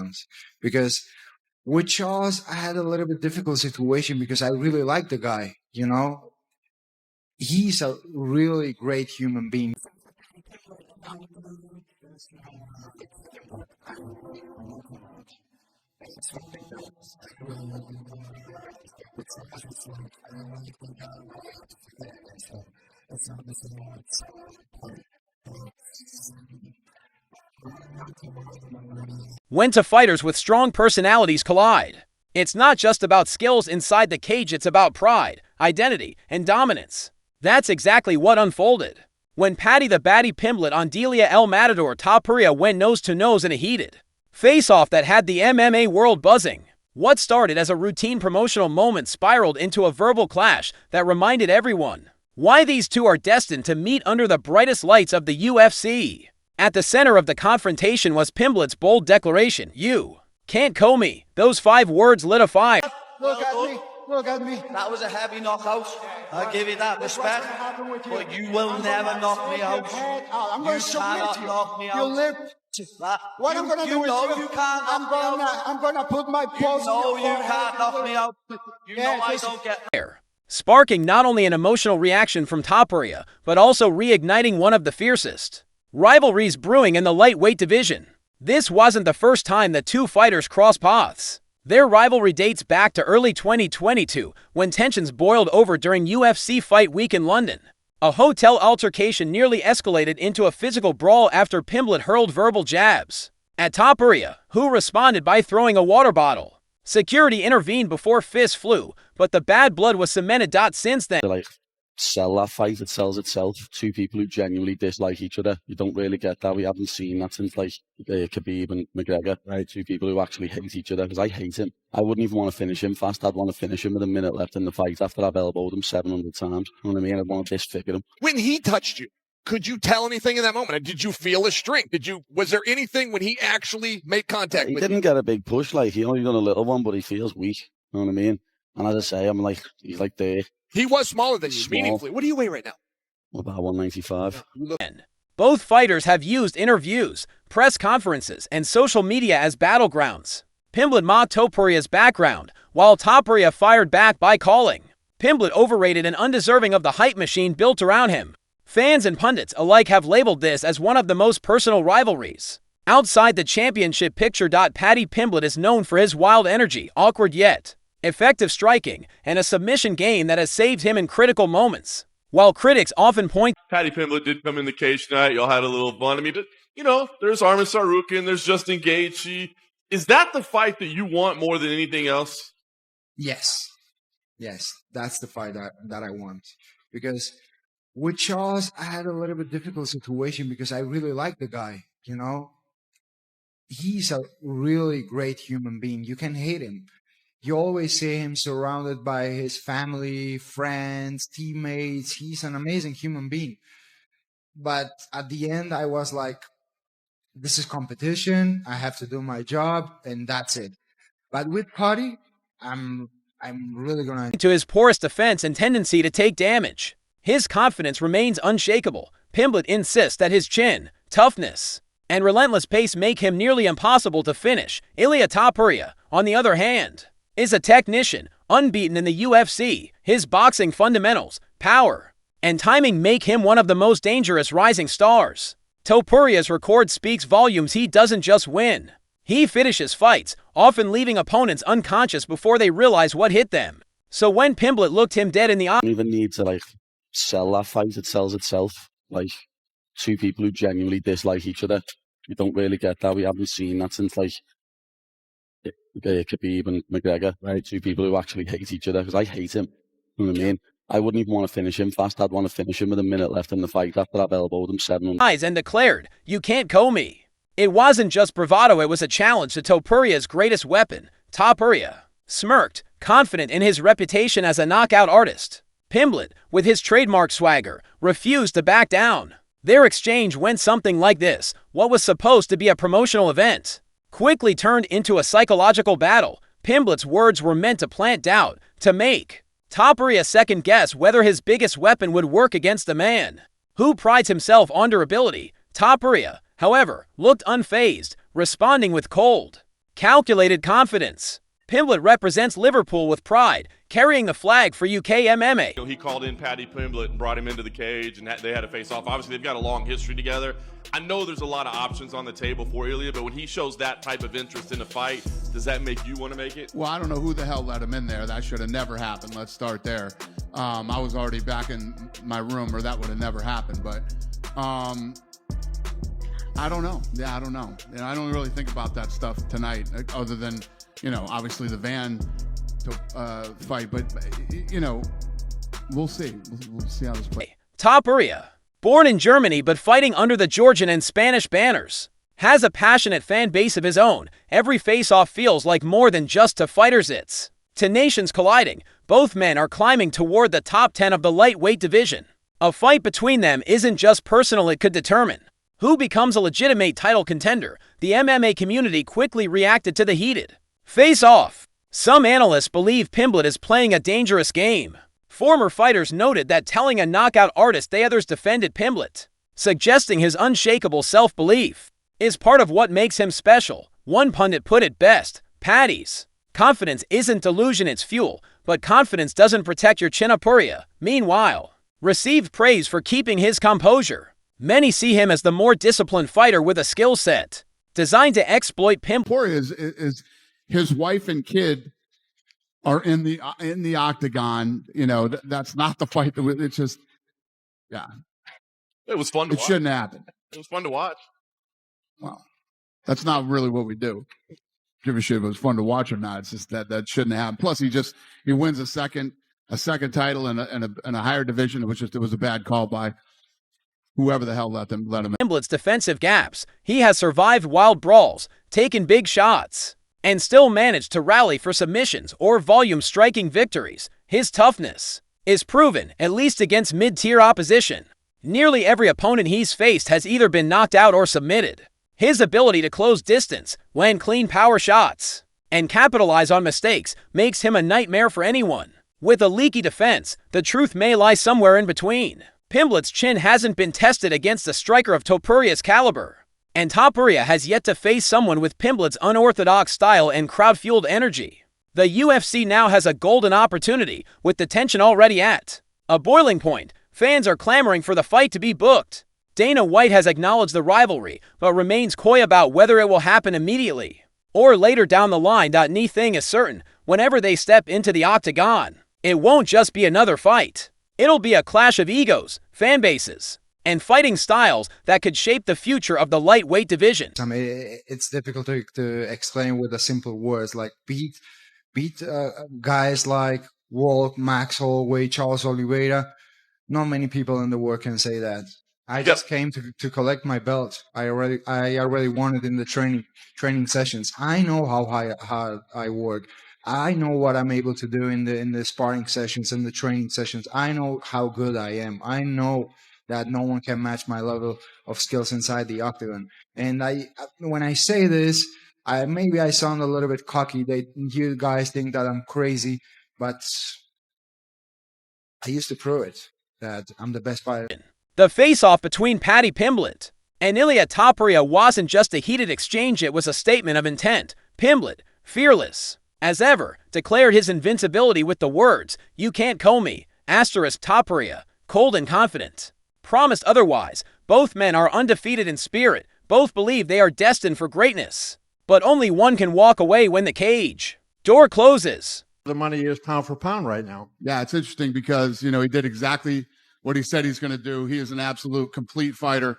ones. Because with Charles, I had a little bit difficult situation because I really like the guy, you know. He's a really great human being. When two fighters with strong personalities collide, it's not just about skills inside the cage, it's about pride, identity, and dominance. That's exactly what unfolded when Paddy the Baddy Pimblett on Ilia Topuria went nose-to-nose in a heated face-off that had the MMA world buzzing. What started as a routine promotional moment spiraled into a verbal clash that reminded everyone why these two are destined to meet under the brightest lights of the UFC. At the center of the confrontation was Pimblett's bold declaration, "You can't co me." Those 5 words lit a fire. Look at me. Look at me. That was a heavy knockout. I'll give you that respect. But you will never knock me out. I'm going to submit you. Knock me You out. live. What I'm going to do is you can't I'm going to put my paws No, you can't knock me out. You know I don't get Sparking not only an emotional reaction from Topuria, but also reigniting one of the fiercest rivalries brewing in the lightweight division. This wasn't the first time that two fighters crossed paths. Their rivalry dates back to early 2022, when tensions boiled over during UFC Fight Week in London. A hotel altercation nearly escalated into a physical brawl after Pimblett hurled verbal jabs at Topuria, who responded by throwing a water bottle. Security intervened before fists flew, but the bad blood was cemented. Since then, sell that fight, it sells itself. Two people who genuinely dislike each other. You don't really get that. We haven't seen that since Khabib and McGregor, right? Two people who actually hate each other, because I hate him. I wouldn't even want to finish him fast. I'd want to finish him with a minute left in the fight after I've elbowed him 700 times. You know what I mean? I'd want to disfigure him. When he touched you, could you tell anything in that moment? Did you feel his strength? Was there anything when he actually made contact with you? He didn't get a big push, he only done a little one, but he feels weak. You know what I mean? And as I say, he's there. He was smaller than you, meaningfully. What do you weigh right now? About 195. Both fighters have used interviews, press conferences, and social media as battlegrounds. Pimblett mocked Topuria's background, while Topuria fired back by calling Pimblett overrated and undeserving of the hype machine built around him. Fans and pundits alike have labeled this as one of the most personal rivalries outside the championship picture. Paddy Pimblett is known for his wild energy, awkward yet effective striking, and a submission game that has saved him in critical moments. While critics often point Paddy Pimblett did come in the cage tonight. Y'all had a little fun. I mean, but, there's Armin Sarukin, there's Justin Gaethje. Is that the fight that you want more than anything else? Yes, that's the fight that I want. Because with Charles, I had a little bit difficult situation because I really like the guy, He's a really great human being. You can hate him. You always see him surrounded by his family, friends, teammates. He's an amazing human being. But at the end, I was like, this is competition. I have to do my job, and that's it. But with Paddy, I'm really going to his porous defense and tendency to take damage. His confidence remains unshakable. Pimblett insists that his chin, toughness, and relentless pace make him nearly impossible to finish. Ilia Topuria, on the other hand, is a technician, unbeaten in the UFC. His boxing fundamentals, power, and timing make him one of the most dangerous rising stars. Topuria's record speaks volumes. He doesn't just win. He finishes fights, often leaving opponents unconscious before they realize what hit them. So when Pimblett looked him dead in the eye, you don't even need to sell that fight, it sells itself. Two people who genuinely dislike each other. You don't really get that. We haven't seen that since Khabib and McGregor, right? Two people who actually hate each other, because I hate him. You know what I mean? I wouldn't even want to finish him fast. I'd want to finish him with a minute left in the fight after I've elbowed him 700 times and declared, "You can't co me." It wasn't just bravado, it was a challenge to Topuria's greatest weapon. Topuria smirked, confident in his reputation as a knockout artist. Pimblett, with his trademark swagger, refused to back down. Their exchange went something like this. What was supposed to be a promotional event quickly turned into a psychological battle. Pimblett's words were meant to plant doubt, to make Topuria second-guess whether his biggest weapon would work against a man who prides himself on durability. Topuria, however, looked unfazed, responding with cold calculated confidence. Pimblett represents Liverpool with pride, carrying the flag for UK MMA. He called in Paddy Pimblett and brought him into the cage, and they had a face-off. Obviously, they've got a long history together. I know there's a lot of options on the table for Ilia, but when he shows that type of interest in a fight, does that make you want to make it? Well, I don't know who the hell let him in there. That should have never happened. Let's start there. I was already back in my room, or that would have never happened. But I don't know. Yeah, I don't know. And I don't really think about that stuff tonight, other than, obviously the Van fight. But, we'll see. We'll see how this plays. Topuria, born in Germany but fighting under the Georgian and Spanish banners, has a passionate fan base of his own. Every face-off feels like more than just two fighters. It's two nations colliding. Both men are climbing toward the top 10 of the lightweight division. A fight between them isn't just personal, it could determine who becomes a legitimate title contender. The MMA community quickly reacted to the heated face-off. Some analysts believe Pimblett is playing a dangerous game. Former fighters noted that telling a knockout artist the others defended Pimblett, suggesting his unshakable self-belief, is part of what makes him special. One pundit put it best: Paddy's confidence isn't delusion, it's fuel, but confidence doesn't protect your chin. Topuria, meanwhile, received praise for keeping his composure. Many see him as the more disciplined fighter with a skill set designed to exploit Pimblett. Topuria is his wife and kid are in the octagon. That's not the fight. It's just, yeah. It was fun to watch. It shouldn't happen. It was fun to watch. Well, that's not really what we do. Give a shit if it was fun to watch or not. It's just that shouldn't happen. Plus, he wins a second title in a higher division. It was a bad call by whoever the hell let him in. Pimblett's defensive gaps. He has survived wild brawls, taken big shots, and still managed to rally for submissions or volume striking victories. His toughness is proven, at least against mid-tier opposition. Nearly every opponent he's faced has either been knocked out or submitted. His ability to close distance, land clean power shots, and capitalize on mistakes makes him a nightmare for anyone. With a leaky defense, the truth may lie somewhere in between. Pimblett's chin hasn't been tested against a striker of Topuria's caliber, and Topuria has yet to face someone with Pimblett's unorthodox style and crowd-fueled energy. The UFC now has a golden opportunity, with the tension already at a boiling point. Fans are clamoring for the fight to be booked. Dana White has acknowledged the rivalry, but remains coy about whether it will happen immediately or later down the line. Neither thing is certain. Whenever they step into the octagon, it won't just be another fight. It'll be a clash of egos, fan bases, and fighting styles that could shape the future of the lightweight division. I mean, it's difficult to explain with the simple words like beat guys like Walt, Max Holloway, Charles Oliveira. Not many people in the world can say that. I just came to collect my belt. I already won it in the training sessions. I know how hard I work. I know what I'm able to do in the sparring sessions and the training sessions. I know how good I am. I know that no one can match my level of skills inside the octagon. And when I say this, maybe I sound a little bit cocky. You guys think that I'm crazy, but I used to prove it that I'm the best fighter. The face-off between Paddy Pimblett and Ilia Topuria wasn't just a heated exchange, it was a statement of intent. Pimblett, fearless as ever, declared his invincibility with the words, "You can't KO me." Topuria, cold and confident, promised otherwise. Both men are undefeated in spirit. Both believe they are destined for greatness. But only one can walk away when the cage door closes. The money is pound for pound right now. Yeah, it's interesting because, he did exactly what he said he's going to do. He is an absolute complete fighter.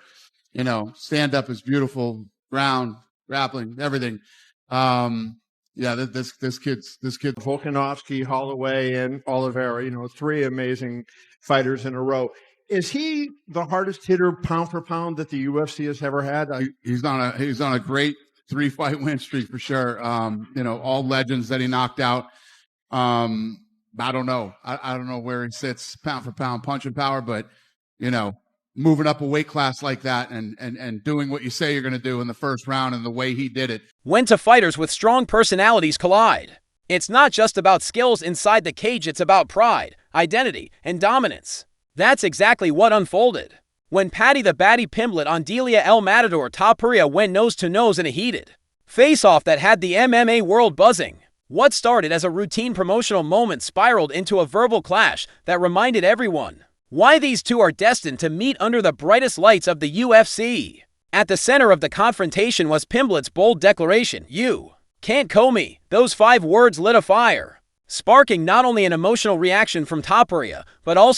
Stand up is beautiful, ground, grappling, everything. Yeah, this kid. Volkanovski, Holloway, and Oliveira, three amazing fighters in a row. Is he the hardest hitter pound for pound that the UFC has ever had? He's on a great 3-fight win streak for sure. All legends that he knocked out. I don't know. I don't know where he sits pound for pound punching power, but moving up a weight class like that and doing what you say you're going to do in the first round and the way he did it. When two fighters with strong personalities collide, it's not just about skills inside the cage, it's about pride, identity, and dominance. That's exactly what unfolded when Paddy the Baddy Pimblett on Delia El Matador Topuria went nose-to-nose in a heated Face-off that had the MMA world buzzing. What started as a routine promotional moment spiraled into a verbal clash that reminded everyone why these two are destined to meet under the brightest lights of the UFC. At the center of the confrontation was Pimblett's bold declaration, "You can't KO me." Those 5 words lit a fire, sparking not only an emotional reaction from Topuria, but also